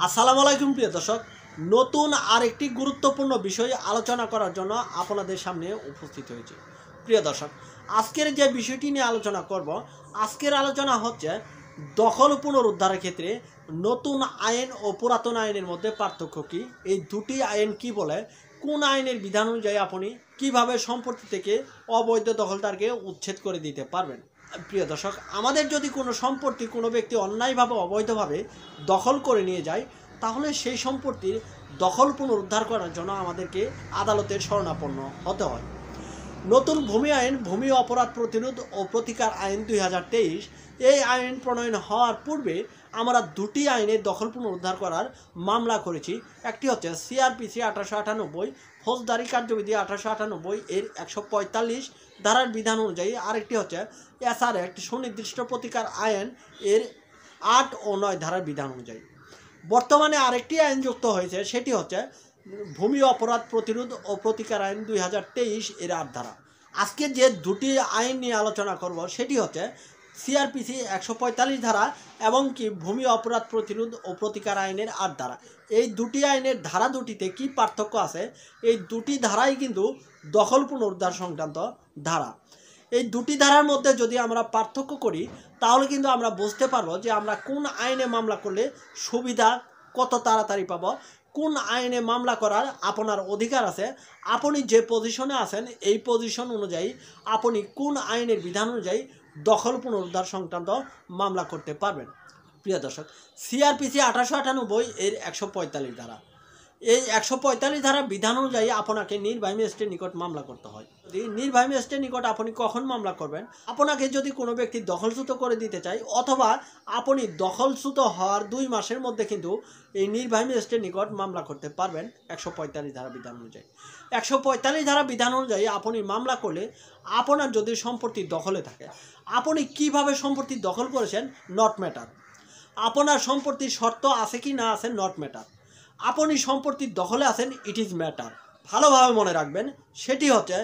আসসালামু আলাইকুম প্রিয় দর্শক, নতুন আরেকটি গুরুত্বপূর্ণ বিষয় আলোচনা করার জন্য আপনাদের সামনে উপস্থিত হয়েছে। প্রিয় দর্শক, আজকের যে বিষয়টি নিয়ে আলোচনা করব, আজকের আলোচনা হচ্ছে দখল পুনরুদ্ধারের ক্ষেত্রে নতুন আইন ও পুরাতন আইনের মধ্যে পার্থক্য কী, এই দুটি আইন কি বলে, কোন আইনের বিধান অনুযায়ী আপনি কিভাবে সম্পত্তি থেকে অবৈধ দখলদারকে উচ্ছেদ করে দিতে পারবেন। প্রিয় দর্শক, আমাদের যদি কোনো সম্পত্তি কোনো ব্যক্তি অন্যায়ভাবে অবৈধভাবে দখল করে নিয়ে যায়, তাহলে সেই সম্পত্তির দখল পুনরুদ্ধার করার জন্য আমাদেরকে আদালতের শরণাপন্ন হতে হয়। নতুন ভূমি আইন, ভূমি অপরাধ প্রতিরোধ ও প্রতিকার আইন 2023, এই আইন প্রণয়ন হওয়ার পূর্বে আমরা দুটি আইনে দখল পুনরুদ্ধার করার মামলা করেছি। একটি হচ্ছে সিআরপিসি 1898, ফৌজদারি কার্যবিধি 1898 এর 145 ধারার বিধান অনুযায়ী, আরেকটি হচ্ছে এসআর অ্যাক্ট সুনির্দিষ্ট প্রতিকার আইন এর 8 ও 9 ধারার বিধান অনুযায়ী। বর্তমানে আরেকটি আইন যুক্ত হয়েছে, সেটি হচ্ছে ভূমি অপরাধ প্রতিরোধ ও প্রতিকার আইন 2023 এর 8 ধারা। আজকে যে দুটি আইন নিয়ে আলোচনা করব সেটি হচ্ছে সিআরপিসি 145 ধারা এবং কি ভূমি অপরাধ প্রতিরোধ ও প্রতিকার আইনের 8 ধারা। এই দুটি আইনের ধারা দুটিতে কি পার্থক্য আছে, এই দুটি ধারাই কিন্তু দখল পুনরুদ্ধার সংক্রান্ত ধারা। এই দুটি ধারার মধ্যে যদি আমরা পার্থক্য করি, তাহলে কিন্তু আমরা বুঝতে পারবো যে আমরা কোন আইনে মামলা করলে সুবিধা কত তাড়াতাড়ি পাবো, কোন আইনে মামলা করার আপনার অধিকার আছে, আপনি যে পজিশনে আছেন এই পজিশন অনুযায়ী আপনি কোন আইনের বিধান অনুযায়ী দখল পুনরুদ্ধার সংক্রান্ত মামলা করতে পারবেন। প্রিয় দর্শক, সিআরপিসি 1898 এর 145 ধারা, এই 145 ধারা বিধান অনুযায়ী আপনাকে নির্বাহী ম্যাজিস্ট্রেটের নিকট মামলা করতে হয়। নির্বাহী ম্যাজিস্ট্রেটের নিকট আপনি কখন মামলা করবেন, আপনাকে যদি কোনো ব্যক্তি দখলচ্যুত করে দিতে চায়, অথবা আপনি দখলচ্যুত হওয়ার 2 মাসের মধ্যে কিন্তু এই নির্বাহী ম্যাজিস্ট্রেটের নিকট মামলা করতে পারবেন 145 ধারা বিধান অনুযায়ী। 145 ধারা বিধান অনুযায়ী আপনি মামলা করলে আপনার যদি সম্পত্তি দখলে থাকে, আপনি কিভাবে সম্পত্তি দখল করেছেন নট ম্যাটার, আপনার সম্পত্তির শর্ত আছে কি না আছে নট ম্যাটার, আপনি সম্পত্তির দখলে আছেন ইট ইজ ম্যাটার। ভালোভাবে মনে রাখবেন, সেটি হচ্ছে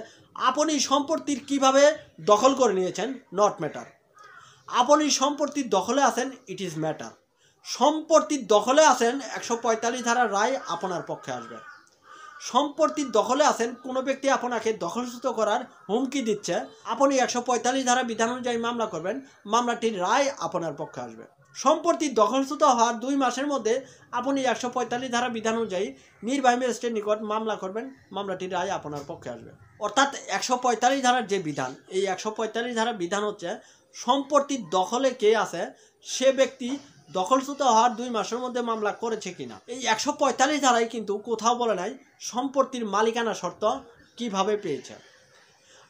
আপনি সম্পত্তির কিভাবে দখল করে নিয়েছেন নট ম্যাটার, আপনি সম্পত্তির দখলে আছেন ইট ইজ ম্যাটার। সম্পত্তির দখলে আছেন 145 ধারার রায় আপনার পক্ষে আসবে। সম্পত্তির দখলে আছেন, কোনো ব্যক্তি আপনাকে দখলচ্যুত করার হুমকি দিচ্ছে, আপনি 145 ধারা বিধান অনুযায়ী মামলা করবেন, মামলাটির রায় আপনার পক্ষে আসবে। সম্পত্তির দখলচ্যুত হওয়ার 2 মাসের মধ্যে আপনি 145 ধারা বিধান অনুযায়ী নির্বাহী ম্যাজিস্ট্রেটের নিকট মামলা করবেন, মামলাটির রায় আপনার পক্ষে আসবে। অর্থাৎ 145 ধারার যে বিধান, এই 145 ধারার বিধান হচ্ছে সম্পত্তির দখলে কে আছে, সে ব্যক্তি দখলচ্যুত হওয়ার 2 মাসের মধ্যে মামলা করেছে কিনা। এই 145 ধারায় কিন্তু কোথাও বলে নাই সম্পত্তির মালিকানা শর্ত কিভাবে পেয়েছে।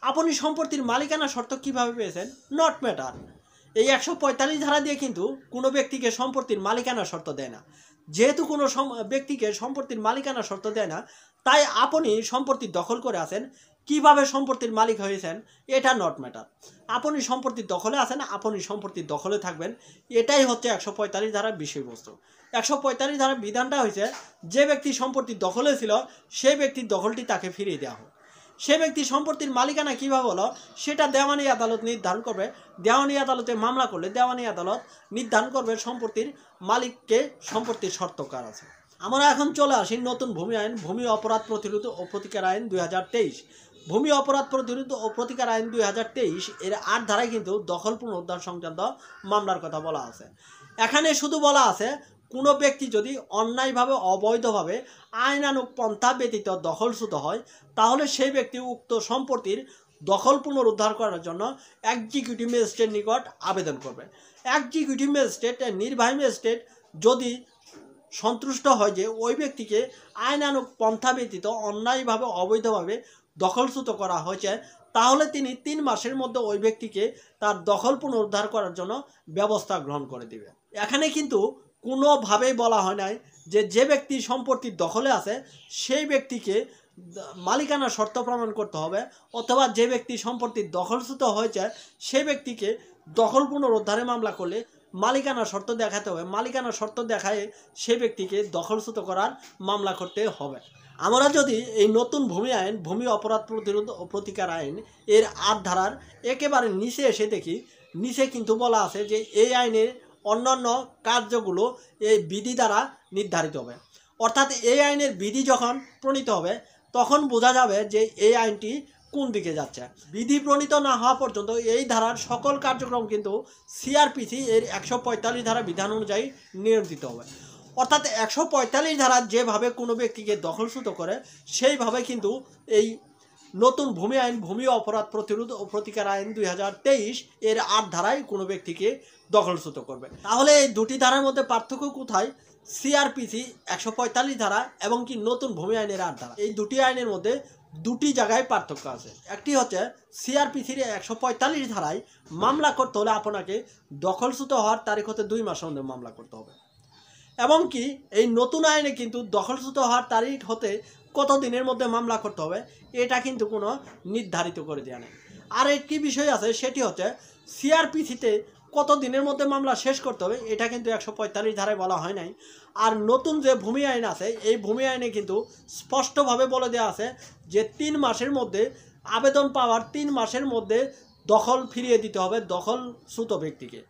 আপনি সম্পত্তির মালিকানা শর্ত কিভাবে পেয়েছেন নট ম্যাটার। এই 145 ধারা দিয়ে কিন্তু কোনো ব্যক্তিকে সম্পত্তির মালিকানা শর্ত দেয় না। যেহেতু কোনো ব্যক্তিকে সম্পত্তির মালিকানা শর্ত দেয় না, তাই আপনি সম্পত্তি দখল করে আছেন, কিভাবে সম্পত্তির মালিক হয়েছেন এটা নট ম্যাটার। আপনি সম্পত্তির দখলে আছেন, আপনি সম্পত্তির দখলে থাকবেন, এটাই হচ্ছে 145 ধারার বিষয়বস্তু। 145 ধারার বিধানটা হয়েছে যে ব্যক্তি সম্পত্তির দখলে ছিল সেই ব্যক্তির দখলটি তাকে ফিরিয়ে দেওয়া হোক। সে ব্যক্তি সম্পত্তির মালিকানা কীভাবে হলো সেটা দেওয়ানি আদালত নির্ধারণ করবে। দেওয়ানি আদালতে মামলা করলে দেওয়ানি আদালত নির্ধারণ করবে সম্পত্তির মালিককে সম্পত্তির শর্ত কার আছে। আমরা এখন চলে আসি নতুন ভূমি আইন, ভূমি অপরাধ প্রতিরোধ ও প্রতিকার আইন 2023। ভূমি অপরাধ প্রতিরোধ ও প্রতিকার আইন 2023 এর 8 ধারায় কিন্তু দখল পুনরুদ্ধার সংক্রান্ত মামলার কথা বলা আছে। এখানে শুধু বলা আছে কোনো ব্যক্তি যদি অন্যায়ভাবে অবৈধভাবে আইনানুগ পন্থা ব্যতীত দখলচ্যুত হয়, তাহলে সেই ব্যক্তি উক্ত সম্পত্তির দখল পুনরুদ্ধার করার জন্য এক্সিকিউটিভ ম্যাজিস্ট্রেটের নিকট আবেদন করবে। এক্সিকিউটিভ ম্যাজিস্ট্রেট, নির্বাহী ম্যাজিস্ট্রেট যদি সন্তুষ্ট হয় যে ওই ব্যক্তিকে আইনানুগ পন্থা ব্যতীত অন্যায়ভাবে অবৈধভাবে দখলচ্যুত করা হয়েছে, তাহলে তিনি 3 মাসের মধ্যে ওই ব্যক্তিকে তার দখল পুনরুদ্ধার করার জন্য ব্যবস্থা গ্রহণ করে দেবে। এখানে কিন্তু কোনোভাবেই বলা হয় নাই যে যে ব্যক্তি সম্পত্তির দখলে আছে সেই ব্যক্তিকে মালিকানা শর্ত প্রমাণ করতে হবে, অথবা যে ব্যক্তি সম্পত্তির দখলচ্যুত হয়েছে সেই ব্যক্তিকে দখল পুনরুদ্ধারে মামলা করলে মালিকানা শর্ত দেখাতে হবে, মালিকানা শর্ত দেখায় সেই ব্যক্তিকে দখলচ্যুত করার মামলা করতে হবে। আমরা যদি এই নতুন ভূমি আইন, ভূমি অপরাধ প্রতিরোধ ও প্রতিকার আইন এর 8 ধারার একেবারে নিচে এসে দেখি, নিচে কিন্তু বলা আছে যে এই আইনের অন্যান্য কার্যগুলো এই বিধি দ্বারা নির্ধারিত হবে। অর্থাৎ এই আইনের বিধি যখন প্রণীত হবে তখন বোঝা যাবে যে এই আইনটি কোন দিকে যাচ্ছে। বিধি প্রণীত না হওয়া পর্যন্ত এই ধারার সকল কার্যক্রম কিন্তু সিআরপিসি এর 145 ধারা বিধান অনুযায়ী নিয়ন্ত্রিত হবে। অর্থাৎ 145 ধারা যেভাবে কোনো ব্যক্তিকে দখলচ্যুত করে সেইভাবে কিন্তু এই নতুন ভূমি আইন, ভূমি অপরাধ প্রতিরোধ ও প্রতিকার আইন 2023 এর 8 ধারায় কোনো ব্যক্তিকে দখলচ্যুত করবে। তাহলে এই দুটি ধারার মধ্যে পার্থক্য কোথায়? সিআরপিসি 145 ধারা এবং কি নতুন ভূমি আইনের 8 ধারা, এই দুটি আইনের মধ্যে দুটি জায়গায় পার্থক্য আছে। একটি হচ্ছে সিআরপিসির 145 ধারায় মামলা করতে হলে আপনাকে দখলচ্যুত হওয়ার তারিখ হতে 2 মাসের মধ্যে মামলা করতে হবে, এবং কি এই নতুন আইনে কিন্তু দখলচ্যুত হওয়ার তারিখ হতে কত দিনের মধ্যে মামলা করতে হবে এটা কিন্তু কোনো নির্ধারিত করে দেওয়া নেই। আর একটি বিষয় আছে, সেটি হচ্ছে সিআরপিসিতে কত দিনের মধ্যে মামলা শেষ করতে হবে এটা কিন্তু 145 ধারায় বলা হয় নাই। আর নতুন যে ভূমি আইন আছে এই ভূমি আইনে কিন্তু স্পষ্টভাবে বলে দেওয়া আছে যে 3 মাসের মধ্যে আবেদন পাওয়ার 3 মাসের মধ্যে দখল ফিরিয়ে দিতে হবে দখলচ্যুত ব্যক্তিকে।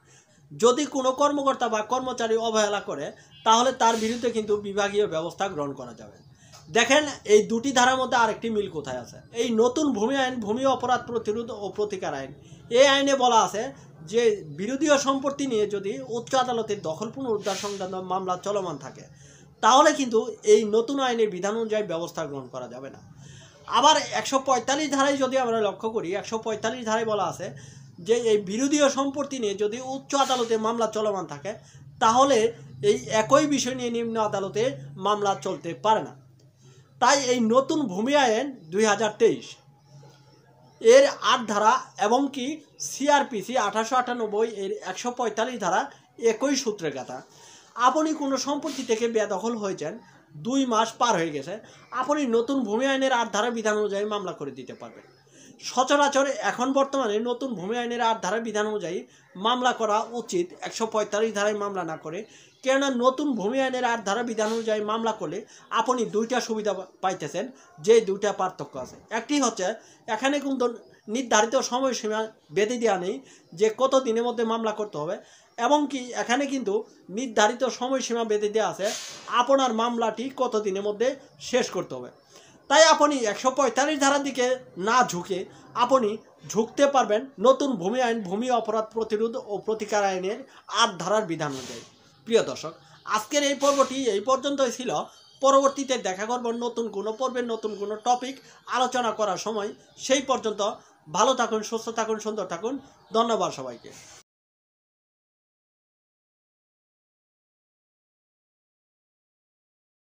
যদি কোনো কর্মকর্তা বা কর্মচারী অবহেলা করে তাহলে তার বিরুদ্ধে কিন্তু বিভাগীয় ব্যবস্থা গ্রহণ করা যাবে। দেখেন এই দুটি ধারার মধ্যে আরেকটি মিল কোথায় আছে। এই নতুন ভূমি আইন, ভূমি অপরাধ প্রতিরোধ ও প্রতিকার আইন, এই আইনে বলা আছে যে বিরোধীয় সম্পত্তি নিয়ে যদি উচ্চ আদালতের দখল পুনরুদ্ধার সংক্রান্ত মামলা চলমান থাকে তাহলে কিন্তু এই নতুন আইনের বিধান অনুযায়ী ব্যবস্থা গ্রহণ করা যাবে না। আবার 145 ধারায় যদি আমরা লক্ষ্য করি, 145 ধারায় বলা আছে যে এই বিরোধীয় সম্পত্তি নিয়ে যদি উচ্চ আদালতে মামলা চলমান থাকে তাহলে এই একই বিষয় নিয়ে নিম্ন আদালতে মামলা চলতে পারে না। তাই এই নতুন ভূমি আইন 2023 এর 8 ধারা এবং কি সিআরপিসি 1898 এর 145 ধারা একই সূত্রে গাঁথা। আপনি কোনো সম্পত্তি থেকে বেদখল হয়েছেন, 2 মাস পার হয়ে গেছে, আপনি নতুন ভূমি আইনের 8 ধারা বিধান অনুযায়ী মামলা করে দিতে পারবেন। সচরাচর এখন বর্তমানে নতুন ভূমি আইনের 8 ধারা বিধান অনুযায়ী মামলা করা উচিত 145 ধারায় মামলা না করে, কেননা নতুন ভূমি আইনের 8 ধারা বিধান অনুযায়ী মামলা করলে আপনি দুইটা সুবিধা পাইতেছেন, যে দুইটা পার্থক্য আছে। একটি হচ্ছে এখানে কিন্তু নির্ধারিত সময়সীমা বেঁধে দেওয়া নেই যে কত দিনের মধ্যে মামলা করতে হবে, এবং কি এখানে কিন্তু নির্ধারিত সময়সীমা বেঁধে দেওয়া আছে আপনার মামলাটি কত দিনের মধ্যে শেষ করতে হবে। তাই আপনি 145 ধারার দিকে না ঝুঁকে আপনি ঝুঁকতে পারবেন নতুন ভূমি আইন, ভূমি অপরাধ প্রতিরোধ ও প্রতিকার আইনের 8 ধারার বিধান অনুযায়ী। প্রিয় দর্শক, আজকের এই পর্বটি এই পর্যন্তই ছিল। পরবর্তীতে দেখা করব নতুন কোনো পর্বে নতুন কোনো টপিক আলোচনা করার সময়। সেই পর্যন্ত ভালো থাকুন, সুস্থ থাকুন, সুন্দর থাকুন। ধন্যবাদ সবাইকে।